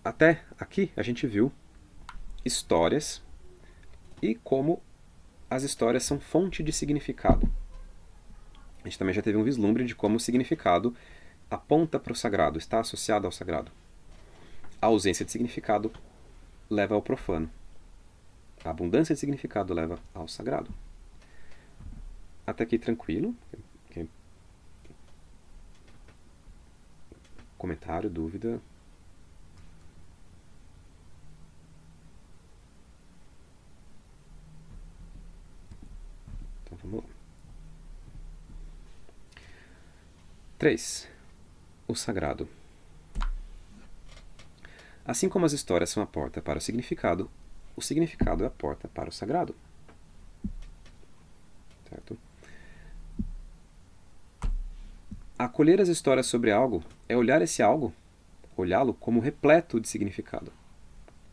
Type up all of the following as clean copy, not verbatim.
Até aqui a gente viu histórias e como as histórias são fonte de significado. A gente também já teve um vislumbre de como o significado aponta para o sagrado, está associado ao sagrado. A ausência de significado leva ao profano. A abundância de significado leva ao sagrado. Até aqui tranquilo. Comentário, dúvida? Então vamos lá. 3. O sagrado. Assim como as histórias são a porta para o significado é a porta para o sagrado. Certo? Acolher as histórias sobre algo é olhar esse algo, olhá-lo como repleto de significado,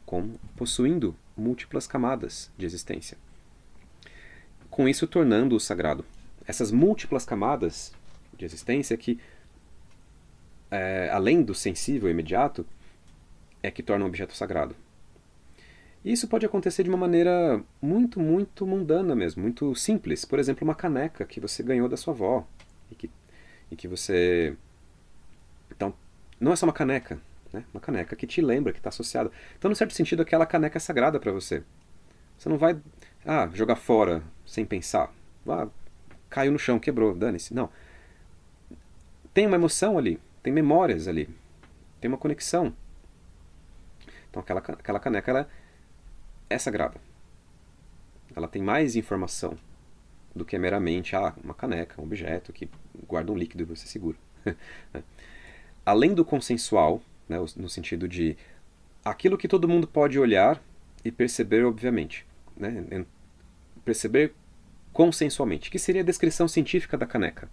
como possuindo múltiplas camadas de existência. Com isso, tornando-o sagrado. Essas múltiplas camadas de existência que, além do sensível e imediato, é que torna um objeto sagrado. E isso pode acontecer de uma maneira muito, muito mundana mesmo, muito simples. Por exemplo, uma caneca que você ganhou da sua avó e que você... Então, não é só uma caneca, né? Uma caneca que te lembra, que está associada. Então, no certo sentido, aquela caneca é sagrada para você. Você não vai jogar fora sem pensar. Caiu no chão, quebrou, dane-se. Não. Tem uma emoção ali, tem memórias ali, tem uma conexão. Então aquela caneca ela é sagrada. Ela tem mais informação do que meramente uma caneca, um objeto que guarda um líquido e você segura. Além do consensual, né, no sentido de aquilo que todo mundo pode olhar e perceber obviamente. Né, perceber consensualmente, que seria a descrição científica da caneca.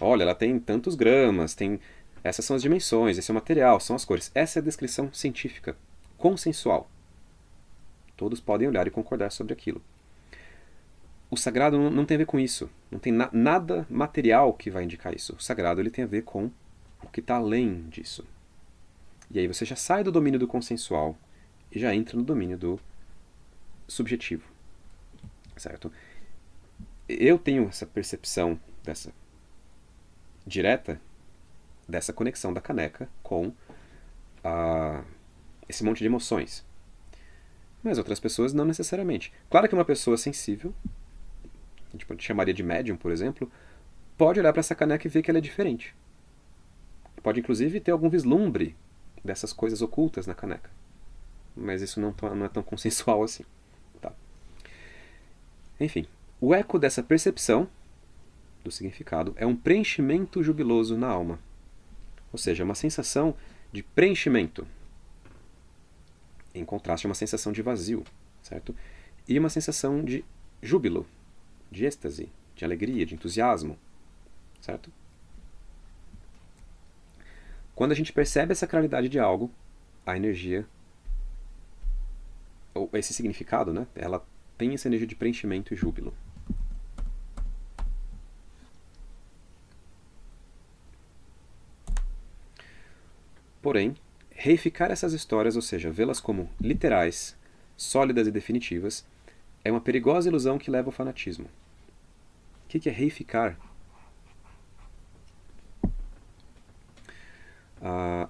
Olha, ela tem tantos gramas, essas são as dimensões, esse é o material, são as cores. Essa é a descrição científica, consensual. Todos podem olhar e concordar sobre aquilo. O sagrado não tem a ver com isso. Não tem nada material que vai indicar isso. O sagrado ele tem a ver com o que está além disso. E aí você já sai do domínio do consensual e já entra no domínio do subjetivo. Certo? Eu tenho essa percepção direta dessa conexão da caneca com esse monte de emoções. Mas outras pessoas não necessariamente. Claro que uma pessoa sensível, a gente chamaria de médium, por exemplo, pode olhar para essa caneca e ver que ela é diferente. Pode inclusive ter algum vislumbre dessas coisas ocultas na caneca. Mas isso não é tão consensual assim. Tá. Enfim, o eco dessa percepção do significado é um preenchimento jubiloso na alma. Ou seja, uma sensação de preenchimento. Em contraste a uma sensação de vazio, certo? E uma sensação de júbilo, de êxtase, de alegria, de entusiasmo, certo? Quando a gente percebe essa claridade de algo, a energia, ou esse significado, né? Ela tem essa energia de preenchimento e júbilo. Porém, reificar essas histórias, ou seja, vê-las como literais, sólidas e definitivas, é uma perigosa ilusão que leva ao fanatismo. O que é reificar? A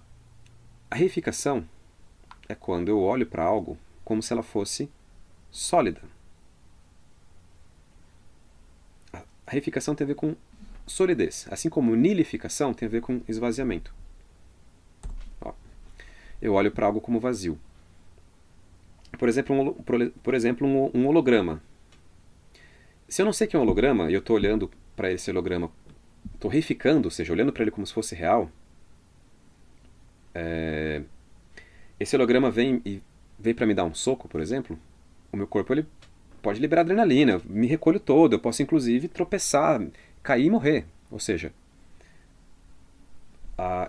reificação é quando eu olho para algo como se ela fosse sólida. A reificação tem a ver com solidez, assim como nilificação tem a ver com esvaziamento. Eu olho para algo como vazio. Por exemplo, um holograma. Se eu não sei que é um holograma e eu estou olhando para esse holograma, estou reificando, ou seja, olhando para ele como se fosse real, esse holograma vem para me dar um soco, por exemplo, o meu corpo ele pode liberar adrenalina, eu me recolho todo, eu posso inclusive tropeçar, cair e morrer. Ou seja,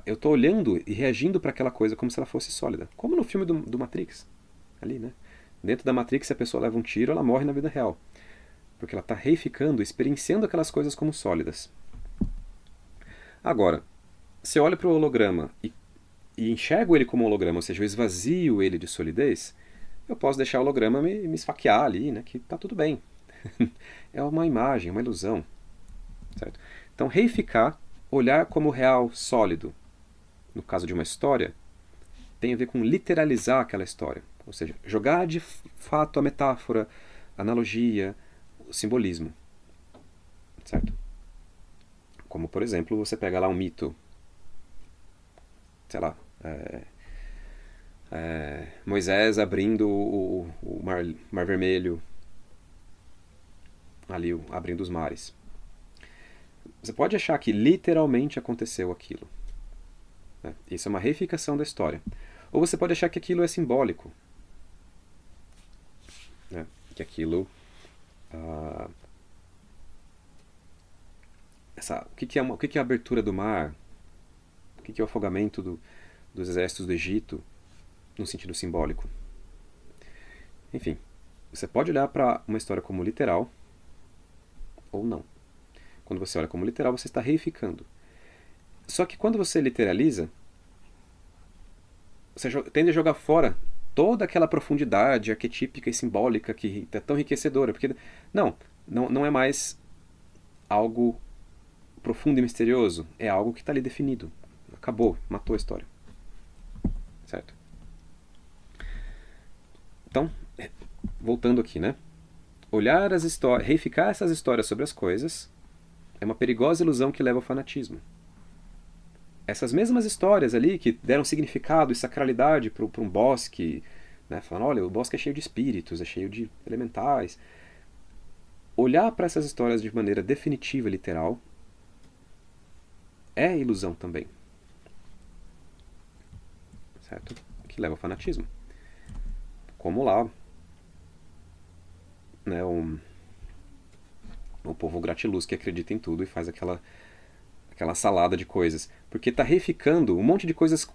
eu estou olhando e reagindo para aquela coisa como se ela fosse sólida. Como no filme do Matrix. Ali, né? Dentro da Matrix, se a pessoa leva um tiro, ela morre na vida real. Porque ela está reificando, experienciando aquelas coisas como sólidas. Agora, se eu olho para o holograma e e enxergo ele como um holograma, ou seja, eu esvazio ele de solidez, eu posso deixar o holograma me esfaquear ali, né, que tá tudo bem. É uma imagem, uma ilusão, certo? Então, reificar, olhar como real, sólido, no caso de uma história, tem a ver com literalizar aquela história. Ou seja, jogar de fato a metáfora, a analogia, o simbolismo, certo? Como, por exemplo, você pega lá um mito, sei lá, Moisés abrindo o mar Vermelho, ali abrindo os mares. Você pode achar que literalmente aconteceu aquilo, né? Isso é uma reificação da história. Ou você pode achar que aquilo é simbólico, né? Que aquilo... ah, o que é a abertura do mar? O que é o afogamento dos exércitos do Egito, no sentido simbólico? Enfim, você pode olhar para uma história como literal ou não. Quando você olha como literal, você está reificando. Só que quando você literaliza, você tende a jogar fora toda aquela profundidade arquetípica e simbólica que é tão enriquecedora. Porque não é mais algo profundo e misterioso. É algo que está ali definido. Acabou, matou a história. Certo? Então, voltando aqui, né? Olhar as histórias, reificar essas histórias sobre as coisas é uma perigosa ilusão que leva ao fanatismo. Essas mesmas histórias ali que deram significado e sacralidade para um bosque, né? Falando, olha, o bosque é cheio de espíritos, é cheio de elementais. Olhar para essas histórias de maneira definitiva e literal é ilusão também. Certo? Que leva ao fanatismo. Como lá, né, o povo gratiluz que acredita em tudo e faz aquela salada de coisas. Porque está reificando um monte de coisas,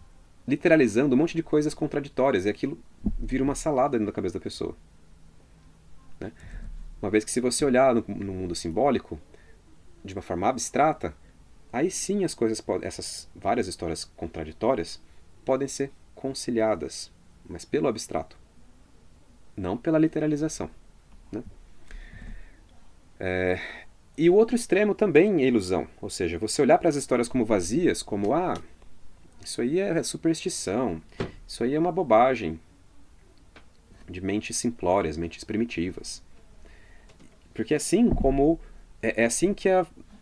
literalizando um monte de coisas contraditórias, e aquilo vira uma salada dentro da cabeça da pessoa. Né? Uma vez que, se você olhar no mundo simbólico, de uma forma abstrata, aí sim as coisas, essas várias histórias contraditórias, podem ser conciliadas, mas pelo abstrato, não pela literalização. Né? E o outro extremo também é ilusão, ou seja, você olhar para as histórias como vazias, como isso aí é superstição, isso aí é uma bobagem de mentes simplórias, mentes primitivas. Porque assim como é assim que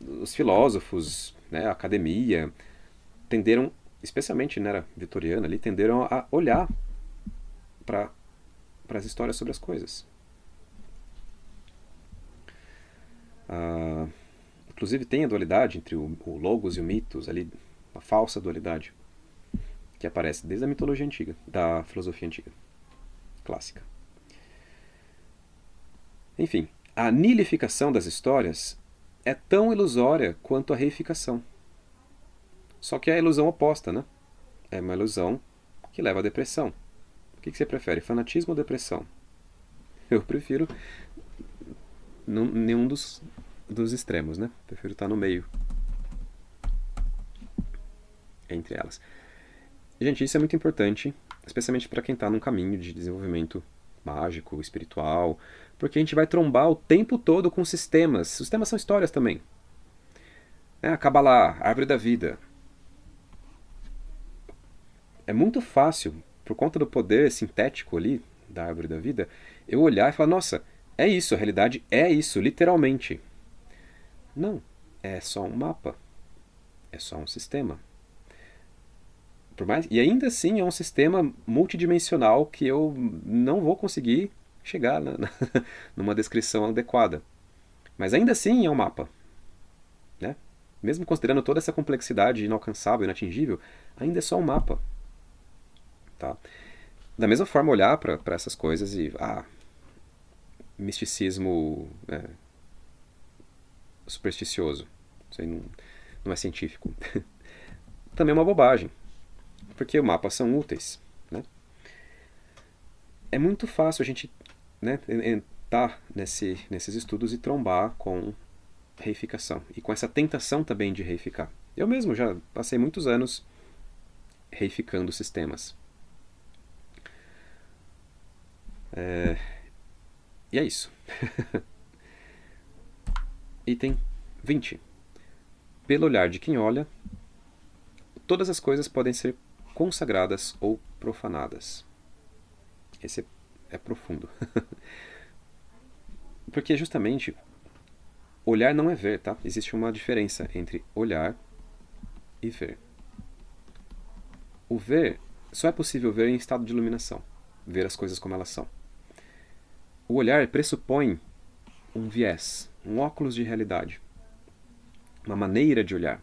os filósofos, né, a academia tenderam, especialmente na era vitoriana ali, tenderam a olhar para as histórias sobre as coisas. Inclusive tem a dualidade entre o logos e o mitos, ali, a falsa dualidade, que aparece desde a mitologia antiga, da filosofia antiga, clássica. Enfim, a nilificação das histórias é tão ilusória quanto a reificação. Só que é a ilusão oposta, né? É uma ilusão que leva à depressão. O que você prefere, fanatismo ou depressão? Eu prefiro nenhum dos extremos, né? Prefiro estar no meio entre elas. Gente, isso é muito importante, especialmente para quem está num caminho de desenvolvimento mágico, espiritual, porque a gente vai trombar o tempo todo com sistemas. Sistemas são histórias também. A Kabbalah, a Árvore da Vida. É muito fácil, por conta do poder sintético ali da Árvore da Vida, eu olhar e falar, nossa, é isso, a realidade é isso, literalmente. Não, é só um mapa. É só um sistema. E ainda assim é um sistema multidimensional que eu não vou conseguir chegar numa descrição adequada. Mas ainda assim é um mapa. Né? Mesmo considerando toda essa complexidade inalcançável, inatingível, ainda é só um mapa. Tá? Da mesma forma, olhar para essas coisas e... misticismo supersticioso. Isso aí não é científico. Também é uma bobagem. Porque mapas são úteis. Né? É muito fácil a gente, né, entrar nesses estudos e trombar com reificação. E com essa tentação também de reificar. Eu mesmo já passei muitos anos reificando sistemas. E é isso. Item 20. Pelo olhar de quem olha, todas as coisas podem ser consagradas ou profanadas. Esse é profundo. Porque justamente olhar não é ver, tá? Existe uma diferença entre olhar e ver. O ver só é possível ver em estado de iluminação, ver as coisas como elas são. O olhar pressupõe um viés, um óculos de realidade, uma maneira de olhar.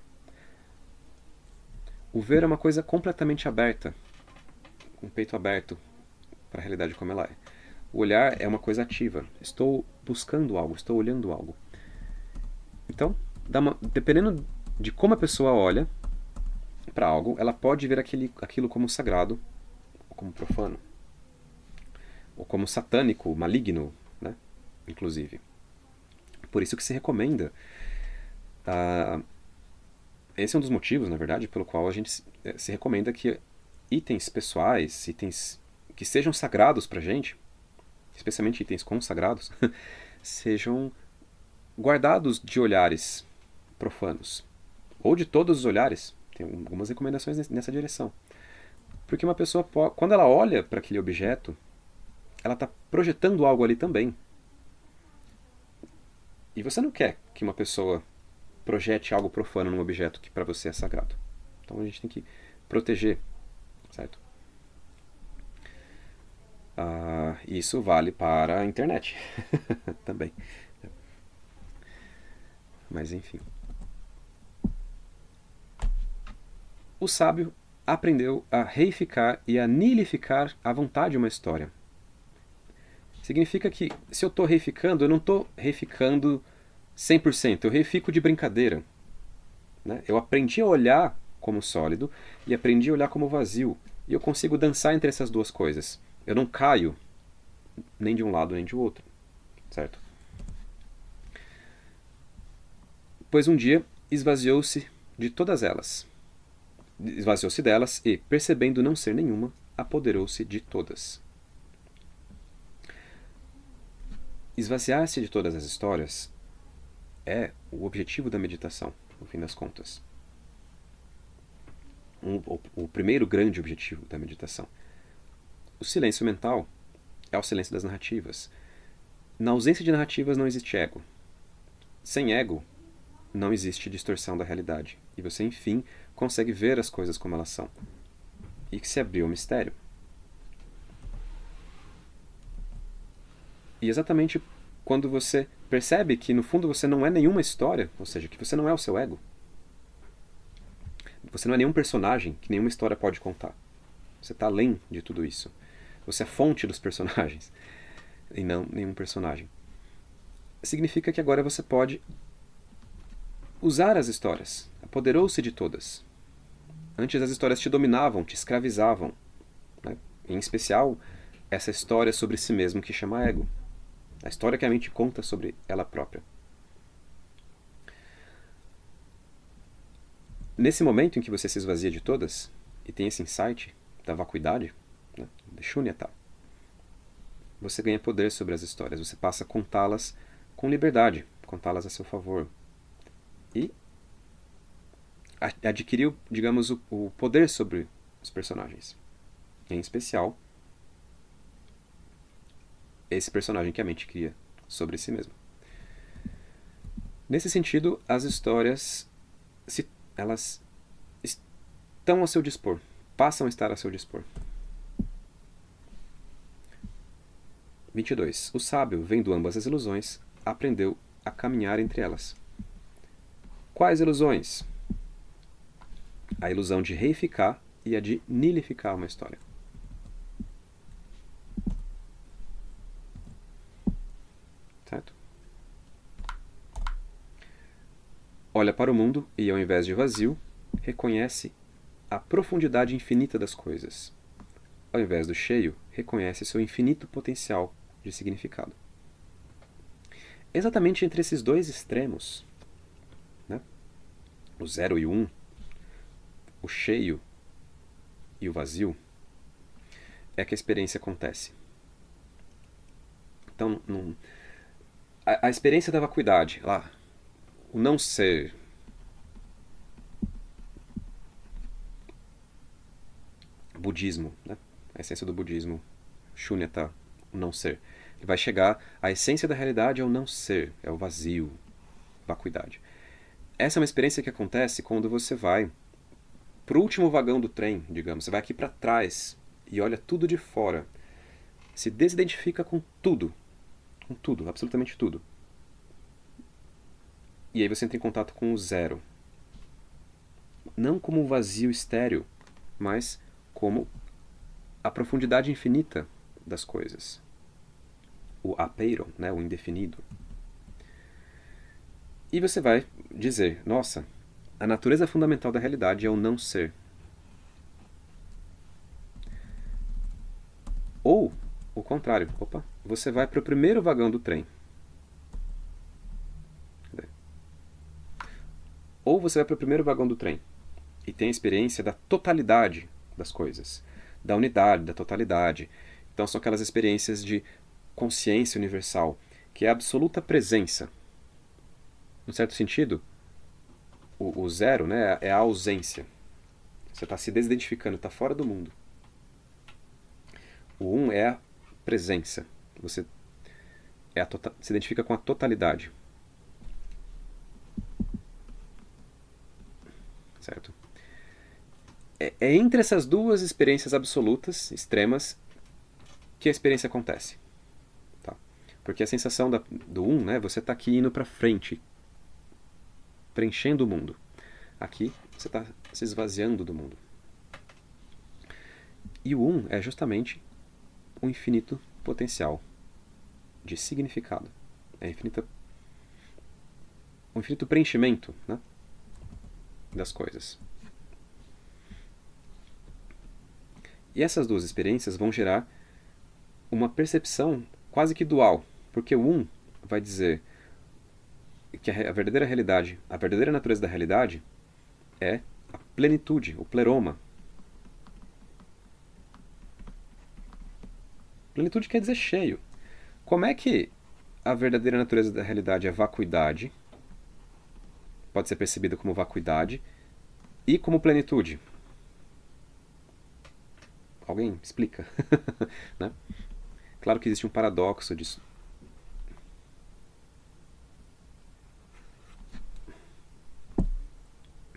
O ver é uma coisa completamente aberta, com o peito aberto para a realidade como ela é. O olhar é uma coisa ativa. Estou buscando algo, estou olhando algo. Então, dependendo de como a pessoa olha para algo, ela pode ver aquilo como sagrado, ou como profano, ou como satânico, maligno, né? Inclusive. Por isso que se recomenda. Esse é um dos motivos, na verdade, pelo qual a gente se recomenda que itens pessoais, itens que sejam sagrados pra gente, especialmente itens consagrados, sejam guardados de olhares profanos. Ou de todos os olhares. Tem algumas recomendações nessa direção. Porque uma pessoa, quando ela olha para aquele objeto, ela está projetando algo ali também. E você não quer que uma pessoa projete algo profano num objeto que para você é sagrado. Então a gente tem que proteger, certo? Isso vale para a internet também. Mas enfim. O sábio aprendeu a reificar e a nilificar à vontade uma história. Significa que se eu estou reificando, eu não estou reificando 100%, eu reifico de brincadeira. Né? Eu aprendi a olhar como sólido e aprendi a olhar como vazio. E eu consigo dançar entre essas duas coisas. Eu não caio nem de um lado nem de outro. Certo? Pois um dia esvaziou-se de todas elas. Esvaziou-se delas e, percebendo não ser nenhuma, apoderou-se de todas. Esvaziar-se de todas as histórias é o objetivo da meditação, no fim das contas. O primeiro grande objetivo da meditação. O silêncio mental é o silêncio das narrativas. Na ausência de narrativas não existe ego. Sem ego, não existe distorção da realidade. E você, enfim, consegue ver as coisas como elas são. E que se abriu o mistério. E exatamente quando você percebe que no fundo você não é nenhuma história, ou seja, que você não é o seu ego, você não é nenhum personagem que nenhuma história pode contar. Você está além de tudo isso. Você é fonte dos personagens e não nenhum personagem. Significa que agora você pode usar as histórias. Apoderou-se de todas. Antes as histórias te dominavam, te escravizavam. Né? Em especial, essa história sobre si mesmo que chama ego. A história que a mente conta sobre ela própria. Nesse momento em que você se esvazia de todas, e tem esse insight da vacuidade, né, de shunyata, você ganha poder sobre as histórias, você passa a contá-las com liberdade, contá-las a seu favor. E adquiriu, digamos, o poder sobre os personagens. Em especial, esse personagem que a mente cria sobre si mesmo. Nesse sentido, as histórias elas estão a seu dispor, passam a estar a seu dispor. 22. O sábio, vendo ambas as ilusões, aprendeu a caminhar entre elas. Quais ilusões? A ilusão de reificar e a de nilificar uma história. Certo? Olha para o mundo e, ao invés de vazio, reconhece a profundidade infinita das coisas. Ao invés do cheio, reconhece seu infinito potencial de significado. Exatamente entre esses dois extremos, né? O 0 e o 1, o cheio e o vazio é que a experiência acontece. Então, a experiência da vacuidade, lá, o não ser, budismo, né? A essência do budismo, Shunyata, o não ser. Ele vai chegar, a essência da realidade é o não ser, é o vazio, vacuidade. Essa é uma experiência que acontece quando você vai pro último vagão do trem, digamos. Você vai aqui para trás e olha tudo de fora. Se desidentifica com tudo, absolutamente tudo. E aí você entra em contato com o zero. Não como um vazio estéril, mas como a profundidade infinita das coisas. O apeiron, né, o indefinido. E você vai dizer, nossa, a natureza fundamental da realidade é o não ser. Ou, o contrário, você vai para o primeiro vagão do trem. Ou você vai para o primeiro vagão do trem e tem a experiência da totalidade das coisas, da unidade, da totalidade. Então são aquelas experiências de consciência universal, que é a absoluta presença. Num certo sentido, o zero, né, é a ausência. Você está se desidentificando, está fora do mundo. O um é a presença. Você se identifica com a totalidade. Certo? É entre essas duas experiências absolutas, extremas, que a experiência acontece. Tá? Porque a sensação do um, né, você está aqui indo para frente, preenchendo o mundo. Aqui você está se esvaziando do mundo. E o um é justamente o infinito potencial de significado. É o infinito preenchimento, né, das coisas. E essas duas experiências vão gerar uma percepção quase que dual, porque o um vai dizer que a verdadeira realidade, a verdadeira natureza da realidade é a plenitude, o pleroma. Plenitude quer dizer cheio. Como é que a verdadeira natureza da realidade é vacuidade, pode ser percebida como vacuidade, e como plenitude? Alguém explica? Né? Claro que existe um paradoxo disso.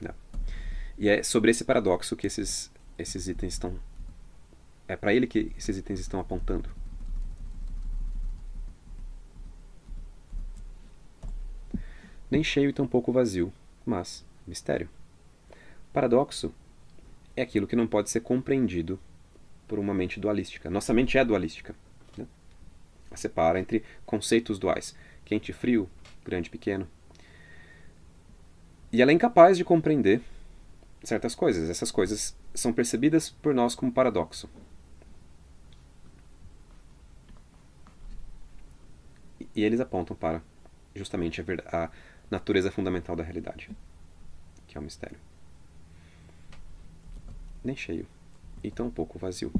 Não. E é sobre esse paradoxo que esses itens estão... É para ele que esses itens estão apontando. Nem cheio e tampouco vazio, mas mistério. Paradoxo é aquilo que não pode ser compreendido por uma mente dualística. Nossa mente é dualística. Né? Ela separa entre conceitos duais. Quente e frio, grande e pequeno. E ela é incapaz de compreender certas coisas. Essas coisas são percebidas por nós como paradoxo. E eles apontam para justamente a natureza fundamental da realidade, que é o mistério. Nem cheio e tão pouco vazio.